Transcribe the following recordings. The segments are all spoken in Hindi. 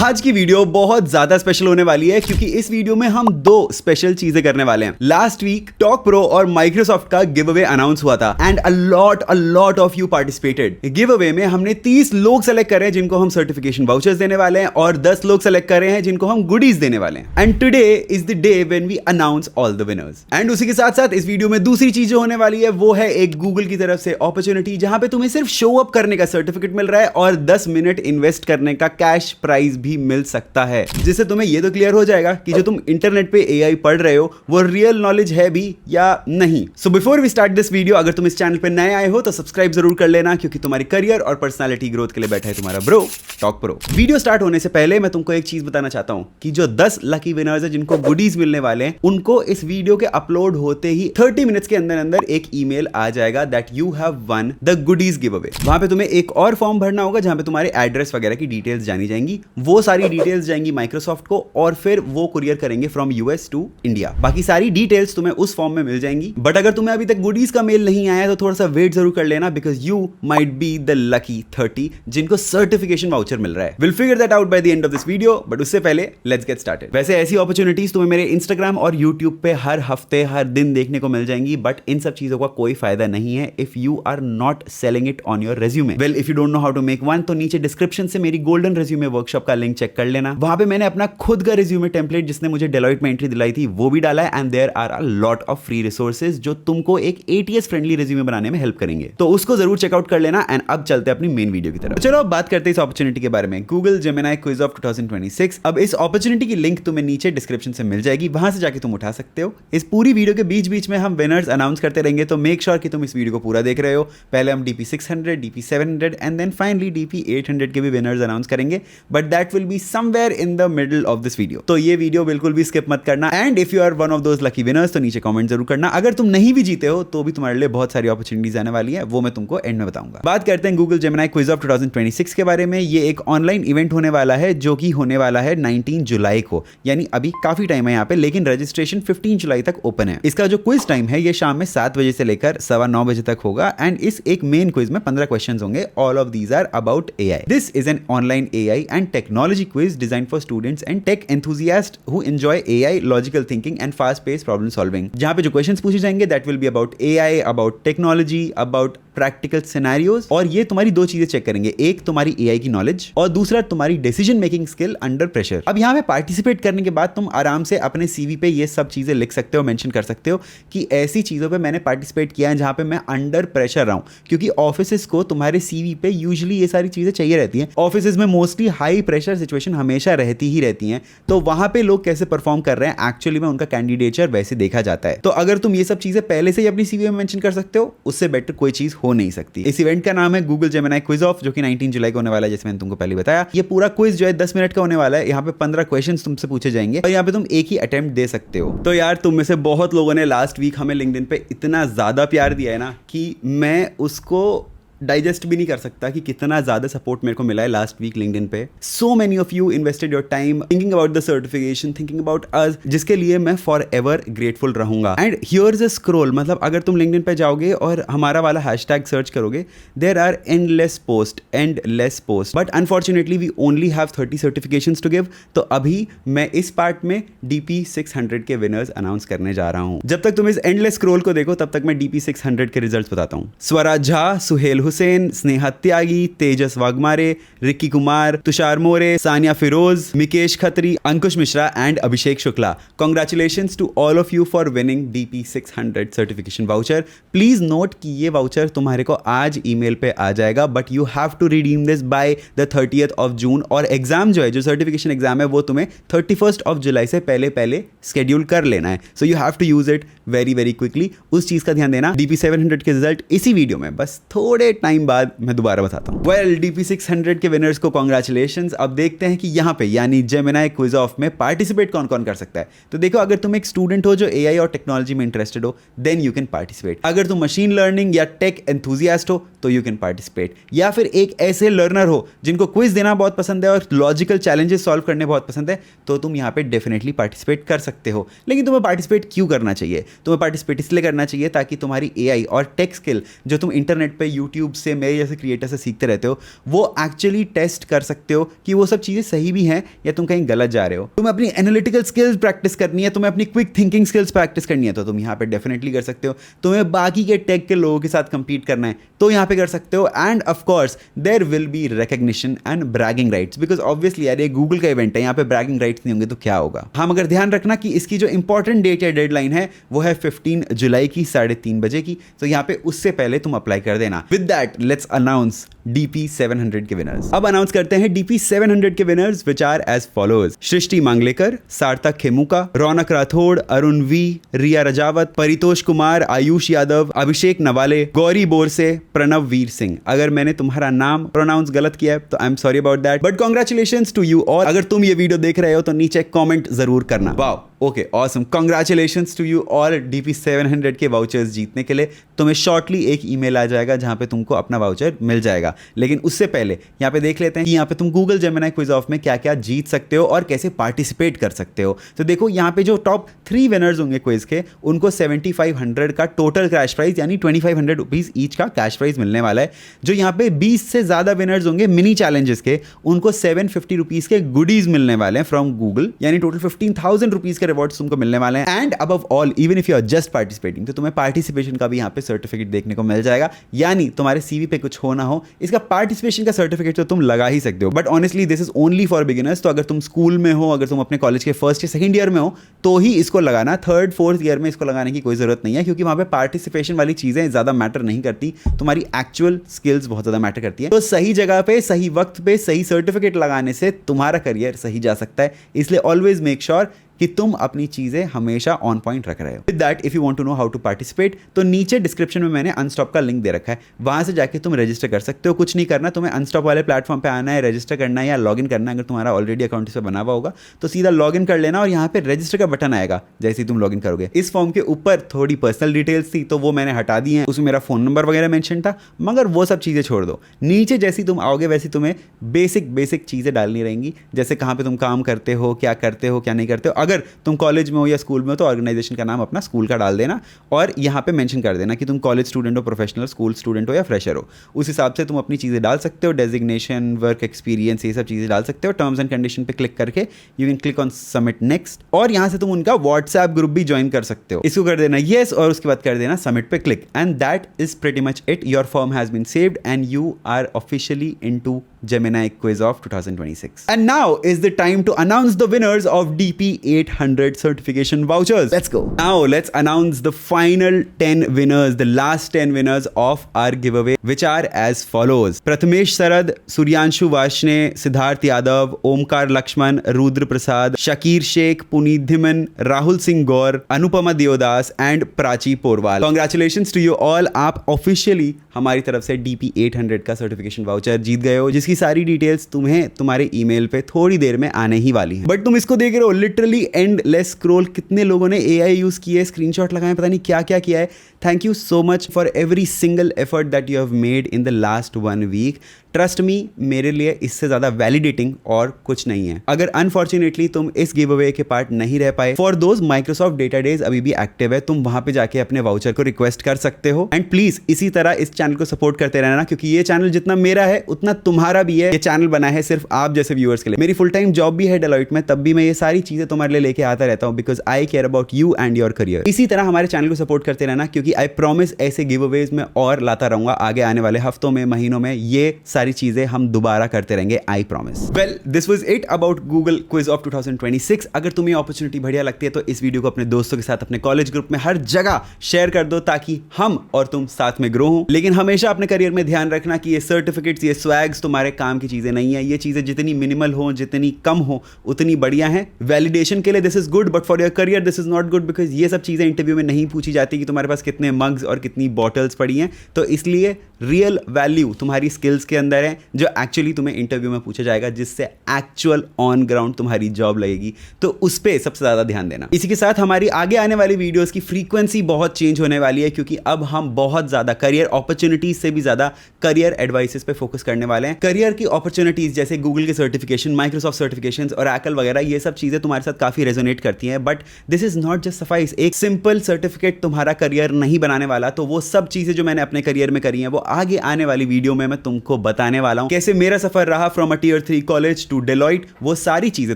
आज की वीडियो बहुत ज्यादा स्पेशल होने वाली है क्योंकि इस वीडियो में हम दो स्पेशल चीजें करने वाले हैं। लास्ट वीक टॉक प्रो और माइक्रोसॉफ्ट का गिव अवे अनाउंस हुआ था and a lot of you participated. Give away में हमने 30 लोग सेलेक्ट करे हैं जिनको हम सर्टिफिकेशन वाउचर्स देने वाले हैं और 10 लोग सेलेक्ट कर रहे हैं जिनको हम गुडीज देने वाले हैं। And today is the day when we announce all the winners. एंड उसी के साथ साथ इस वीडियो में दूसरी चीज जो होने वाली है वो है एक गूगल की तरफ से अपॉर्चुनिटी जहां पे तुम्हें सिर्फ शो अप करने का सर्टिफिकेट मिल रहा है और 10 मिनट इन्वेस्ट करने का कैश प्राइज भी मिल सकता है, जिससे तुम्हें ये तो क्लियर हो जाएगा कि जो तुम इंटरनेट पे एआई पढ़ रहे हो वो रियल नॉलेज है भी या नहीं। So before we start this video, अगर तुम इस चैनल पे नए आए हो तो सब्सक्राइब जरूर कर लेना क्योंकि तुम्हारी करियर और पर्सनालिटी ग्रोथ के लिए बैठा है तुम्हारा bro talk pro. Video start होने से पहले मैं तुमको एक चीज बताना चाहता हूं कि जो 10 लकी विनर्स है जिनको गुडीज मिलने वाले हैं उनको इस वीडियो के अपलोड होते ही 30 मिनट्स के अंदर अंदर एक ईमेल आ जाएगा that you have one the goodies give away. वहां पे तुम्हें एक और फॉर्म भरना होगा जहां पे तुम्हारे एड्रेस वगैरह की डिटेल्स जानी जाएंगी। वो सारी डिटेल्स जाएंगी माइक्रोसॉफ्ट को और फिर वो कुरियर करेंगे फ्रॉम यूएस टू इंडिया। बाकी सारी डिटेल्स तुम्हें उस फॉर्म में मिल जाएंगी। बट अगर तुम्हें अभी तक गुडीज का मेल नहीं आया तो थोड़ा सा वेट जरूर कर लेना because you might be the lucky 30 जिनको सर्टिफिकेशन वाउचर मिल रहा है। Will figure that out by the end of this video, but उससे पहले लेट्स गेट स्टार्टेड। वैसे ऐसी अपॉर्चुनिटीज तुम्हें मेरे इंस्टाग्राम और यूट्यूब पे हर हफ्ते हर दिन देखने को मिल जाएंगी, बट इन सब चीजों का कोई फायदा नहीं है if you are not selling it on your resume. Well if you don't know how to make one तो नीचे डिस्क्रिप्शन से मेरी गोल्डन रेज्यूमे वर्कशॉप का लिंक चेक कर लेना। वहां पे मैंने अपना खुद का रेज्यूमे टेम्पलेट जिसने मुझे डेलॉइट में एंट्री दिलाई थी वो भी डाला है and there are a lot of free resources जो तुमको एक एटीएस फ्रेंडली रेज्यूमे बनाने में हेल्प करेंगे, तो उसको जरूर चेकआउट कर लेना। एंड अब चलते हैं अपनी मेन वीडियो की तरफ। चलो अब बात करते हैं इस अपॉर्चुनिटी के बारे में, गूगल जेमिनी क्विज ऑफ 2026। अब इस अपॉर्चुनिटी की लिंक तुम्हें नीचे डिस्क्रिप्शन से मिल जाएगी, वहां से जाके तुम उठा सकते हो। इस पूरी वीडियो के बीच बीच में हम विनर्स अनाउंस करते रहेंगे, तो मेक श्योर कि तुम इस वीडियो को पूरा देख रहे हो। पहले हम DP 600, DP 700 and then finally DP 800 के भी विनर्स अनाउंस करेंगे, but that will be somewhere in the middle of this video. तो ये वीडियो बिल्कुल भी स्किप मत करना। And if you are one of those lucky winners तो नीचे कमेंट जरूर करना। अगर तुम नहीं भी जीते हो तो भी तुम्हारे लिए बहुत सारी अपॉर्चुनिटीज आने वाली है, वो मैं तुमको एंड में बताऊंगा। बात करते हैं गूगल जेमिनी क्विज ऑफ 2026 के बारे में। ये एक ऑनलाइन इवेंट होने वाला है जो कि होने वाला है 19 जुलाई को, यानी अभी काफी टाइम है यहाँ पे, लेकिन रजिस्ट्रेशन 15 जुलाई तक ओपन है। इसका जो क्विज टाइम है ये शाम में 7 बजे से लेकर 9:15 बजे तक होगा एंड इस एक मेन क्विज में 15 क्वेश्चन होंगे। All of these are about AI. This is an online AI and technology quiz design for students and tech enthusiast who enjoy AI, logical thinking and fast paced problem solving. जहां पे जो क्वेश्चंस पूछे जाएंगे that will be about AI, about technology, about practical scenarios. और ये तुम्हारी दो चीजें चेक करेंगे, एक तुम्हारी एआई की नॉलेज और दूसरा तुम्हारी decision making skill under pressure. अब यहाँ पे पार्टिसिपेट करने के बाद तुम आराम से अपने सीवी पे ये सब चीजें लिख सकते हो, मेंशन कर सकते हो कि ऐसी चीजों पे मैंने पार्टिसिपेट किया है जहां पे मैं अंडर प्रेशर रहा हूं, क्योंकि ऑफिसेस को तुम्हारे सीवी पे यूजुअली ये सारी चीजें चाहिए रहती हैं। ऑफिसेस में मोस्टली हाई प्रेशर सिचुएशन हमेशा रहती ही रहती हैं, तो वहां पे लोग कैसे परफॉर्म कर रहे हैं एक्चुअली में उनका कैंडिडेचर वैसे देखा जाता है। तो अगर तुम ये सब चीजें पहले से ही अपनी सीवी में मेंशन कर सकते हो, उससे बेटर कोई चीज हो नहीं सकती। इस इवेंट का नाम है गूगल जेमिनी क्विज ऑफ, जो कि 19 जुलाई को होने वाला है, जैसे मैंने तुमको पहले बताया। ये पूरा क्विज जो है 10 मिनट का होने वाला है। यहाँ पे 15 क्वेश्चंस तुमसे पूछे जाएंगे और यहाँ पे तुम एक ही अटेम्प्ट दे सकते हो। तो यार तुम में से बहुत लोगों ने लास्ट वीक हमें लिंक्डइन पे इतना ज्यादा प्यार दिया है ना कि मैं उसको डाइजेस्ट भी नहीं कर सकता कि कितना ज्यादा सपोर्ट मेरे को मिला है लास्ट वीक लिंक्डइन पे। So many of you invested your time thinking about the certification, thinking about us, जिसके लिए मैं फॉर एवर ग्रेटफुल रहूंगा। एंड हियर्स अ स्क्रॉल, मतलब अगर तुम लिंक्डइन पे जाओगे और हमारा वाला हैशटैग सर्च करोगे, there are endless post, but unfortunately we only have 30 certifications to give. तो अभी मैं इस पार्ट में DP 600 के विनर्स अनाउंस करने जा रहा हूं। जब तक तुम इस एंडलेस स्क्रॉल को देखो तब तक मैं DP 600 के रिजल्ट्स बताता हूं। Swaraj Jha, Suhel Hussain, Sneha Tyagi, Tejas Waghmare, Rikki Kumar, Tushar More, Sania Firoz, Mikesh Khatri, Ankush Mishra and Abhishek Shukla. Congratulations to all of you for winning DP 600 certification voucher. Please note कि ये वाउचर तुम्हारे को आज ईमेल पे आ जाएगा, but you have to redeem this by the 30th of June। और एग्जाम जो है, जो सर्टिफिकेशन एग्जाम है, वो तुम्हें 31st of July से पहले स्केड्यूल कर लेना है। So you have to use it very quickly. उस चीज का ध्यान देना। DP 700 के रिजल्ट इसी वीडियो में बस थोड़े टाइम बाद मैं दोबारा बताता हूँ। वेल DP 600 के विनर्स को कॉन्ग्रेचुलेशंस। अब देखते हैं कि यहाँ पे यानी जेमिनी क्विज ऑफ में पार्टिसिपेट कौन कौन कर सकता है। तो देखो, अगर तुम एक स्टूडेंट हो जो एआई और टेक्नोलॉजी में इंटरेस्टेड हो देन यू कैन पार्टिसिपेट। अगर तुम मशीन लर्निंग या टेक एंथुसियास्ट हो तो यू कैन पार्टिसिपेट, या फिर एक ऐसे लर्नर हो जिनको क्विज देना बहुत पसंद है और लॉजिकल चैलेंजेस सॉल्व करने बहुत पसंद है, तो तुम यहाँ पे डेफिनेटली पार्टिसिपेट कर सकते हो। लेकिन तुम्हें पार्टिसिपेट क्यों करना चाहिए? तुम्हें पार्टिसिपेट इसलिए करना चाहिए ताकि तुम्हारी एआई और टेक स्किल जो तुम इंटरनेट पे, यूट्यूब, यूट्यूब से, मेरे जैसे क्रिएटर से सीखते रहते हो, वो एक्चुअली टेस्ट कर सकते हो कि वो सब चीज़ें सही भी हैं या तुम कहीं गलत जा रहे हो। तुम्हें अपनी एनालिटिकल स्किल्स प्रैक्टिस करनी है, तुम्हें अपनी क्विक थिंकिंग स्किल्स प्रैक्टिस करनी है, तो तुम यहाँ पे डेफिनेटली कर सकते हो। तुम्हें बाकी के टेक के लोगों के साथ कंपीट करना है तो यहाँ पे कर सकते हो। And of course there will be recognition and bragging rights, because obviously यार ये गूगल का इवेंट है, यहाँ पे ब्रैगिंग राइट्स नहीं होंगे तो क्या होगा। हम अगर ध्यान रखना कि इसकी जो इंपॉर्टेंट डेट या डेडलाइन है वो है 15 जुलाई की 3:30 बजे की, तो यहाँ पे उससे पहले तुम अप्लाई कर देना। With that let's announce DP 700 के विनर्स। अब अनाउंस करते हैं DP 700 के winners, which are as followers: Srishti Manglekar, Sarthak Khemuka, Raunak Rathore, Arun V, Riya Rajawat, Paritosh Kumar, Ayush Yadav, Abhishek Nawale, Gauri Borse, Pranav Veer Singh. अगर मैंने तुम्हारा नाम प्रोनाउंस गलत किया है तो I am sorry about that, but congratulations to you. और अगर तुम ये वीडियो देख रहे हो तो नीचे कॉमेंट जरूर करना। Wow, okay, awesome, congratulations to you all DP 700 के वाउचर्स जीतने के लिए। तुम्हें शॉर्टली एक ईमेल आ जाएगा जहां पे तुमको अपना वाउचर मिल जाएगा। लेकिन उससे पहले यहाँ पे देख लेते हैं कि यहाँ पे तुम गूगल जेमिनी क्विज ऑफ में क्या क्या जीत सकते हो और कैसे पार्टिसिपेट कर सकते हो। तो देखो यहाँ पे जो टॉप 3 विनर्स होंगे क्विज के, उनको 7500 का टोटल कैश प्राइज यानी 2500 रुपीज ईच का कैश प्राइज मिलने वाला है। जो यहाँ पे 20 से ज्यादा विनर्स होंगे मिनी चैलेंजेस के, उनको 750 रुपीज के गुडीज मिलने वाले हैं फ्रॉम गूगल, यानी टोटल 15,000 रुपीज के रिवॉर्ड्स तुमको मिलने वाले हैं। And above all, even if you are just participating, तो तुम्हें पार्टिसिपेशन का भी यहाँ पे सर्टिफिकेट देखने को मिल जाएगा। यानी तुम्हारे CV पे कुछ हो ना हो, इसका पार्टिसिपेशन का सर्टिफिकेट तो तुम लगा ही सकते हो। But honestly this is only for beginners. तो अगर तुम स्कूल में हो, अगर तुम अपने कॉलेज के फर्स्ट या सेकंड ईयर में हो, तो ही इसको लगाना। थर्ड फोर्थ ईयर में इसको लगाने की कोई जरूरत नहीं है, क्योंकि वहां पे पार्टिसिपेशन वाली चीजें ज्यादा मैटर नहीं करती, तुम्हारी एक्चुअल स्किल्स बहुत ज्यादा मैटर करती है। तो सही जगह पे, सही वक्त पे, सही सर्टिफिकेट लगाने से तुम्हारा करियर सही जा सकता है। इसलिए ऑलवेज मेक श्योर कि तुम अपनी चीजें हमेशा ऑन पॉइंट रख रहे हो। With that, if you want to know how to participate, तो नीचे डिस्क्रिप्शन में मैंने अनस्टॉप का लिंक दे रखा है, वहां से जाके तुम रजिस्टर कर सकते हो। कुछ नहीं करना, तुम्हें अनस्टॉप वाले प्लेटफॉर्म पे आना है, रजिस्टर करना है या लॉगिन करना है। अगर तुम्हारा ऑलरेडी अकाउंट इस पर बना हुआ होगा तो सीधा लॉगिन कर लेना और यहाँ पे रजिस्टर का बटन आएगा जैसे ही तुम लॉगिन करोगे। इस फॉर्म के ऊपर थोड़ी पर्सनल डिटेल्स थी तो वो मैंने हटा दी है, उसमें मेरा फोन नंबर वगैरह मेंशन था, मगर वो सब चीजें छोड़ दो। नीचे जैसी तुम आओगे वैसी तुम्हें बेसिक चीजें डालनी रहेंगी, जैसे कहाँ पे तुम काम करते हो, क्या नहीं करते हो। अगर तुम कॉलेज में हो या स्कूल में हो तो ऑर्गेनाइजेशन का नाम अपना स्कूल का डाल देना और यहाँ पे मेंशन कर देना कि तुम कॉलेज स्टूडेंट हो, प्रोफेशनल स्कूल स्टूडेंट हो या फ्रेशर हो। उस हिसाब से तुम अपनी चीज़ें डाल सकते हो, डेजिग्नेशन, वर्क एक्सपीरियंस, ये सब चीज़ें डाल सकते हो। टर्म्स एंड कंडीशन पे क्लिक करके you can click on submit next, और यहाँ से तुम उनका व्हाट्सएप ग्रुप भी ज्वाइन कर सकते हो। इसको कर देना येस और उसके बाद कर देना सबमिट पे click, and that is pretty much it. Your form has been saved and you are officially into Gemini Quiz of 2026. And now is the time to announce the winners of DP 800 certification vouchers. Let's go. Now let's announce the final 10 winners, the last 10 winners of our giveaway, which are as follows: Prathamesh Sarad, Suryanshu Vashne, Siddharth Yadav, Omkar Lakshman, Rudra Prasad, Shakir Sheikh, Puneet Dhiman, Rahul Singh Gaur, Anupama Deodas and Prachi Porwal. Congratulations to you all. आप officially हमारी तरफ से DP 800 का सर्टिफिकेशन वाउचर जीत गए हो, जिसकी सारी डिटेल्स तुम्हें तुम्हारे ईमेल पे थोड़ी देर में आने ही वाली है। बट तुम इसको देख रहे हो लिटरली एंडलेस स्क्रॉल, कितने लोगों ने AI यूज किया है, स्क्रीनशॉट लगाए, पता नहीं क्या क्या किया है। Thank you so much for every single effort that you have made in the last 1 week. Trust me, मेरे लिए इससे ज्यादा वैलिडेटिंग और कुछ नहीं है। अगर अनफॉर्चुनेटली तुम इस गिव अवे के पार्ट नहीं रह पाए, for those Microsoft data days अभी भी एक्टिव है, तुम वहां पे जाके अपने वाउचर को रिक्वेस्ट कर सकते हो। एंड प्लीज इसी तरह इस चैनल को सपोर्ट करते रहना, क्योंकि ये चैनल जितना मेरा है उतना तुम्हारा भी है। ये चैनल बना है सिर्फ आप जैसे व्यूअर्स के लिए। मेरी फुल टाइम जॉब भी है डेलॉइट में, तब भी मैं ये सारी चीजें तुम्हारे लिए लेके आता रहता हूँ, because I care about you and your career. इसी तरह हमारे चैनल को सपोर्ट करते रहना, क्योंकि आई प्रॉमिस ऐसे गिव अवेज में और लाता रहूंगा आगे आने वाले हफ्तों में, महीनों में। ये सारी चीजें हम दोबारा करते रहेंगे, I promise. Well, this was it about Google quiz of 2026। अगर तुम्हें अपॉर्चुनिटी बढ़िया लगती है तो इस वीडियो को अपने दोस्तों के साथ, अपने कॉलेज ग्रुप में, हर जगह शेयर कर दो, ताकि हम और तुम साथ में ग्रो हो। लेकिन हमेशा अपने करियर में ध्यान रखना कि ये सर्टिफिकेट्स, ये स्वैग्स तुम्हारे काम की चीजें नहीं है। ये चीजें जितनी मिनिमल हो, जितनी कम हो, उतनी बढ़िया है। वैलिडेशन के लिए this is good, but for your career this is not good, because ये सब चीजें इंटरव्यू में नहीं पूछी जाती कि तुम्हारे पास कितने मग्स और कितनी बॉटल्स पड़ी हैं। तो इसलिए रियल वैल्यू तुम्हारी स्किल्स के अंदर अंदर है जो एक्चुअली तुम्हें इंटरव्यू में पूछा जाएगा, जिससे एक्चुअल ऑन ग्राउंड तुम्हारी जॉब लगेगी। तो उस पर सबसे ज्यादा ध्यान देना। इसी के साथ हमारी आगे आने वाली वीडियोस की फ्रीक्वेंसी बहुत चेंज होने वाली है, क्योंकि अब हम बहुत ज्यादा करियर अपॉर्चुनिटीज से भी ज्यादा करियर एडवाइसेस पे फोकस करने वाले हैं। करियर की अपॉर्चुनिटीज जैसे गूगल के सर्टिफिकेशन, माइक्रोसॉफ्ट सर्टिफिकेशन और एप्पल वगैरह, ये सब चीजें तुम्हारे साथ काफी रेजोनेट करती हैं, but this is not just suffice. एक सिंपल सर्टिफिकेट तुम्हारा करियर नहीं बनाने वाला। तो वो सब चीजें जो मैंने अपने करियर में करी हैं वो आगे आने वाली वीडियो में मैं तुमको बताने वाला हूं। कैसे मेरा सफर रहा from a tier 3 college to Deloitte, वो सारी चीजें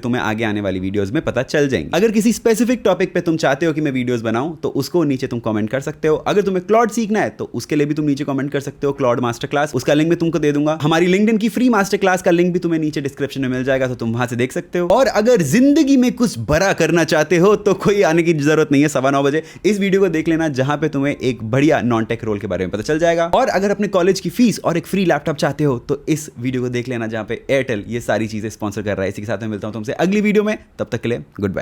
तुम्हें आगे आने वाली वीडियोस में पता चल जाएंगी। अगर किसी स्पेसिफिक टॉपिक पे तुम चाहते हो कि मैं वीडियोस बनाऊं तो उसको नीचे तुम कमेंट कर सकते हो। अगर तुम्हें क्लॉड सीखना है तो उसके लिए भी तुम नीचे कमेंट कर सकते हो, क्लॉड मास्टर क्लास, उसका लिंक मैं तुमको दे दूंगा। हमारी लिंक्डइन की फ्री मास्टर क्लास का लिंक भी तुम्हें नीचे डिस्क्रिप्शन में मिल जाएगा, तो तुम वहां से देख सकते हो। और अगर जिंदगी में कुछ बड़ा करना चाहते हो तो कोई आने की जरूरत नहीं है 9:15 बजे। इस वीडियो को देख लेना, जहां पे तुम्हें एक बढ़िया नॉन टेक रोल के बारे में पता चल जाएगा। और अगर अपने कॉलेज की फीस और एक फ्री लैपटॉप चाहते हो तो इस वीडियो को देख लेना, जहां पे एयरटेल ये सारी चीजें स्पॉन्सर कर रहा है। इसी के साथ मैं मिलता हूं तुमसे अगली वीडियो में, तब तक के लिए गुड बाय।